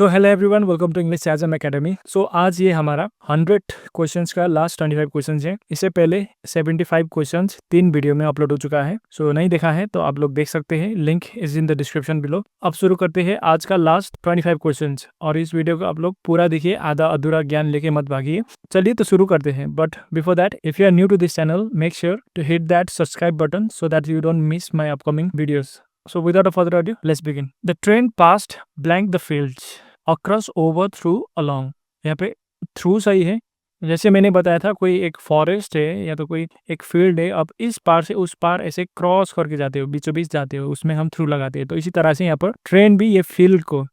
तो hello everyone, welcome to English edge M academy. So आज ये हमारा 100 क्वेश्चंस का लास्ट 25 क्वेश्चंस है। इससे पहले 75 क्वेश्चंस 3 वीडियो में अपलोड हो चुका है। सो नहीं देखा है तो आप लोग देख सकते हैं, link is in the description below. अब शुरू करते हैं आज का लास्ट 25 क्वेश्चंस, और इस वीडियो को आप लोग पूरा देखिए, आधा अधूरा ज्ञान लेके मत भागिए। चलिए तो शुरू करते हैं, but before that if you are new to this channel, make sure to hit that subscribe button so that you don't miss my upcoming videos. So without a further ado, let's begin. The train passed blank the fields, across, over, through, along. यहाँ पे through सही है। जैसे मैंने बताया था, कोई एक फॉरेस्ट है या तो कोई एक फील्ड है, अब इस पार से उस पार ऐसे क्रॉस करके जाते हो, बीचों बीच जाते हो, उसमें हम थ्रू लगाते हैं। तो इसी तरह से यहाँ पर ट्रेन भी ये फील्ड को,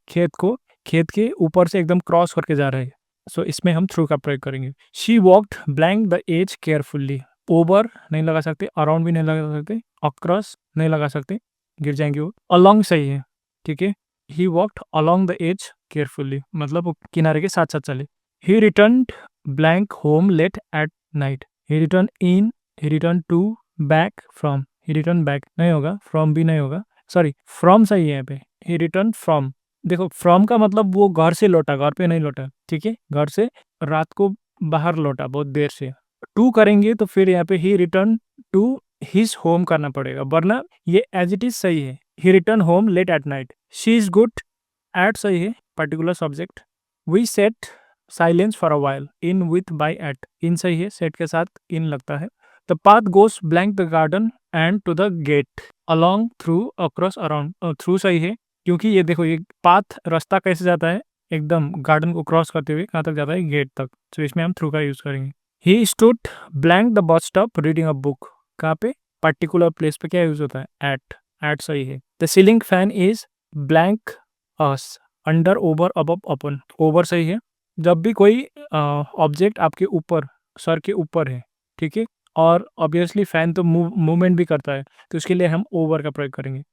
खेत के ऊपर से एकदम क्रॉस करके जा रहे हैं। सो इसमें हम थ्रू का प्रयोग करेंगे। She walked blank the edge carefully. Over नहीं लगा सकते, अराउंड भी नहीं लगा सकते, अक्रॉस नहीं लगा सकते, गिर जाएंगे वो। अलॉन्ग सही है, ठीक है। He walked along the edge carefully, मतलब वो किनारे के साथ साथ चले। He return blank home late at night. He return in, he return to, back, from. He return back नहीं होगा, फ्रॉम भी नहीं होगा, सॉरी फ्रॉम सही है यहाँ पे। ही रिटर्न फ्रॉम, देखो फ्रॉम का मतलब वो घर से लौटा, घर पे नहीं लौटा, ठीक है। घर से रात को बाहर लौटा, बहुत देर से। टू करेंगे तो फिर यहाँ पे he return to his home करना पड़ेगा, वरना ये एज इट इज सही है। He return home late at night. She is good at सही है, particular subject. We set silence for a while, in with by at, in सही है, सेट के साथ इन लगता है। The path goes blank the garden and to the gate, along, through, across, around. Through सही है, क्योंकि ये देखो ये पाथ रास्ता कैसे जाता है, एकदम गार्डन को क्रॉस करते हुए कहाँ तक जाता है, गेट तक। तो इसमें हम थ्रू का यूज करेंगे। He stood blank the bus stop reading a book, कहाँ पे, पर्टिकुलर प्लेस पे क्या यूज होता है, एट सही है। The ceiling fan is blank us, under, over, above, upon. Over सही है, जब भी कोई ऑब्जेक्ट आपके ऊपर, सर के ऊपर है, ठीक है, और ऑब्वियसली फैन तो मूवमेंट भी करता है, तो उसके लिए हम ओवर का प्रयोग करेंगे।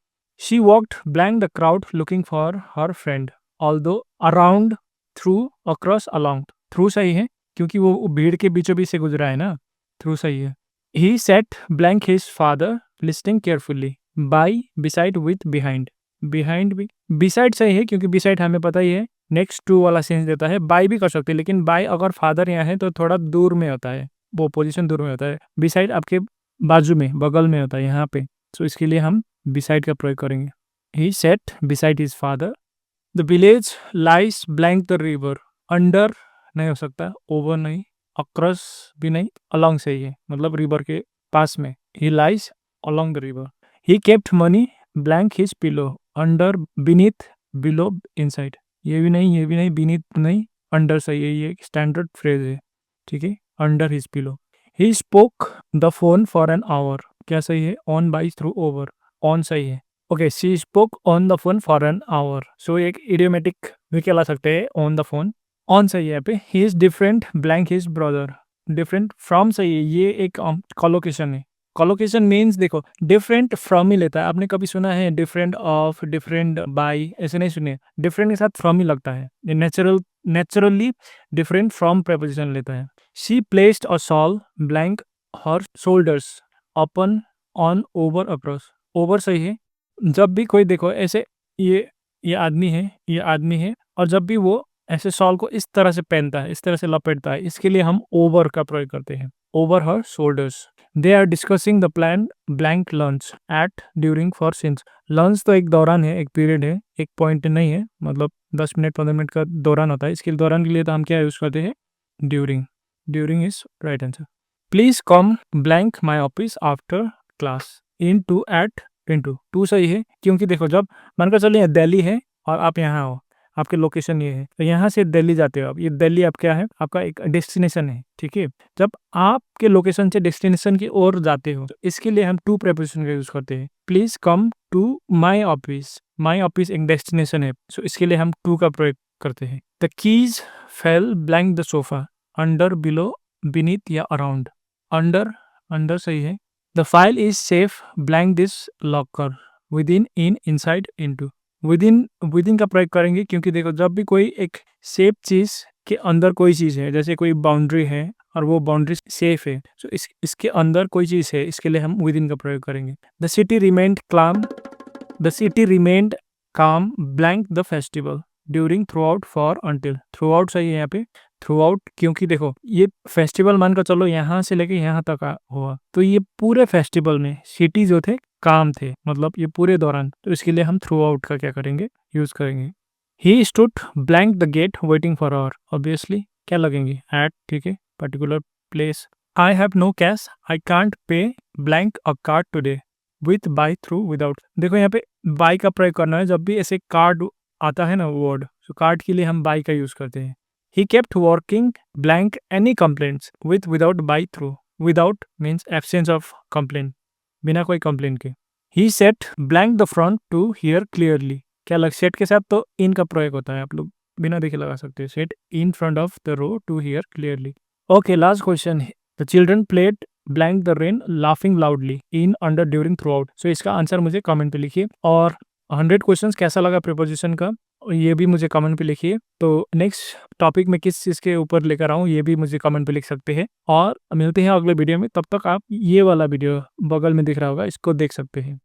She walked blank the crowd looking for her friend, although, around, through, across, along. Through सही है, क्योंकि वो भीड़ के बीचों बीच से गुजरा है ना, थ्रू सही है। He sat blank his father, listening carefully. By, beside, with, behind. Behind भी, beside सही है, क्योंकि beside हमें पता ही है नेक्स्ट टू वाला सेंस देता है। by भी कर सकते हैं, लेकिन by अगर फादर यहाँ है तो थोड़ा दूर में होता है, वो पोजीशन दूर में होता है। beside आपके बाजू में, बगल में होता है यहाँ पे, तो इसके लिए हम beside का प्रयोग करेंगे। He sat beside his father. The village lies blank the river. Under नहीं हो सकता, over नहीं, अक्रॉस भी नहीं, अलॉन्ग सही है, मतलब रिवर के पास में। ही lies along the river. He kept money blank his pillow, under, beneath, below, inside. ये भी नहीं, बीनीथ नहीं, अंडर सही है, ये स्टैंडर्ड फ्रेज है, ठीक है। Under his pillow. He spoke the phone for an hour, क्या सही है, on, by, through, over, on सही है। Okay, she spoke on the phone for an hour, so एक इडियोमेटिक भी कहला सकते हैं, ऑन द फोन, ऑन सही है यहाँ पे। He is different blank his brother, different from सही है, ये एक कॉलोकेशन है। कॉलोकेशन मीन्स देखो डिफरेंट फ्रॉम ही लेता है। आपने कभी सुना है डिफरेंट ऑफ, डिफरेंट बाय, ऐसे नहीं सुने, डिफरेंट के साथ फ्रॉम ही लगता है, ये नेचुरली डिफरेंट फ्रॉम प्रेपोजिशन लेता है। She placed a shawl blank her shoulders, upon, on, over, across. Over सही है, जब भी कोई देखो ऐसे, ये आदमी है, और जब भी वो ऐसे शॉल को इस तरह से पहनता है, इस तरह से लपेटता है, इसके लिए हम ओवर का प्रयोग करते हैं, over her shoulders. They are discussing the plan blank lunch at, during, for, since. Lunch तो एक दौरान है, एक पीरियड है, एक पॉइंट नहीं है, मतलब 10 मिनट 15 मिनट का दौरान होता है। इसके दौरान के लिए तो हम क्या यूज करते हैं, during is right answer. Please come blank my office after class, in to, at, into. To सही है, क्योंकि देखो जब मानकर चलिए दिल्ली है और आप यहाँ हो, आपके लोकेशन ये है, तो यहाँ से दिल्ली जाते हो आप, ये दिल्ली आप क्या है, आपका एक डेस्टिनेशन है, ठीक है। जब आपके लोकेशन से डेस्टिनेशन की ओर जाते हो, तो इसके लिए हम टू प्रेपोजिशन का यूज करते हैं। Please come to my office एक डेस्टिनेशन है, सो इसके लिए हम टू का प्रयोग करते हैं। The keys fail blank the sofa, under, below, beneath या अराउंड। अंडर सही है। The file is safe blank this locker, with in, inside, into. Within का प्रयोग करेंगे, क्योंकि देखो जब भी कोई एक सेफ चीज के अंदर कोई चीज है, जैसे कोई बाउंड्री है और वो बाउंड्री सेफ है, तो इसके अंदर कोई चीज है, इसके लिए हम विदिन का प्रयोग करेंगे। द सिटी रिमेंड काम blank the festival, during, through out, for, until. Through out सही है यहाँ पे, थ्रू आउट, क्योंकि देखो ये फेस्टिवल मान कर चलो यहाँ से लेके यहाँ तक हुआ, तो ये पूरे फेस्टिवल में सिटी जो थे काम थे, मतलब ये पूरे दौरान, तो इसके लिए हम थ्रू आउट का क्या करेंगे, यूज करेंगे। He stood blank the gate waiting for hour, obviously क्या लगेंगे, एट, ठीक है, particular place. I have no cash, I can't pay blank a card today, with, by, through, without. देखो यहाँ पे बाय का प्रयोग करना है, जब भी ऐसे कार्ड आता है ना वर्ड, तो कार्ड के लिए हम बाय का यूज करते हैं। He kept working blank any complaints, with, without, by, through. Without means absence of complain, बिना कोई कंप्लेन के। He set blank the front to hear clearly, क्या लग, सेट के साथ तो इन का प्रयोग होता है, आप लोग बिना देखे लगा सकते हैं, set in front of the row to hear clearly. Okay, last question. The children played blank the rain laughing loudly in, under, during, throughout. So इसका आंसर मुझे कमेंट पे लिखिए, और 100 क्वेश्चन कैसा लगा प्रीपोजिशन का, ये भी मुझे कमेंट पे लिखिए। तो नेक्स्ट टॉपिक में किस चीज़ के ऊपर लेकर आऊँ, ये भी मुझे कमेंट पे लिख सकते हैं, और मिलते हैं अगले वीडियो में। तब तक आप ये वाला वीडियो बगल में दिख रहा होगा, इसको देख सकते हैं।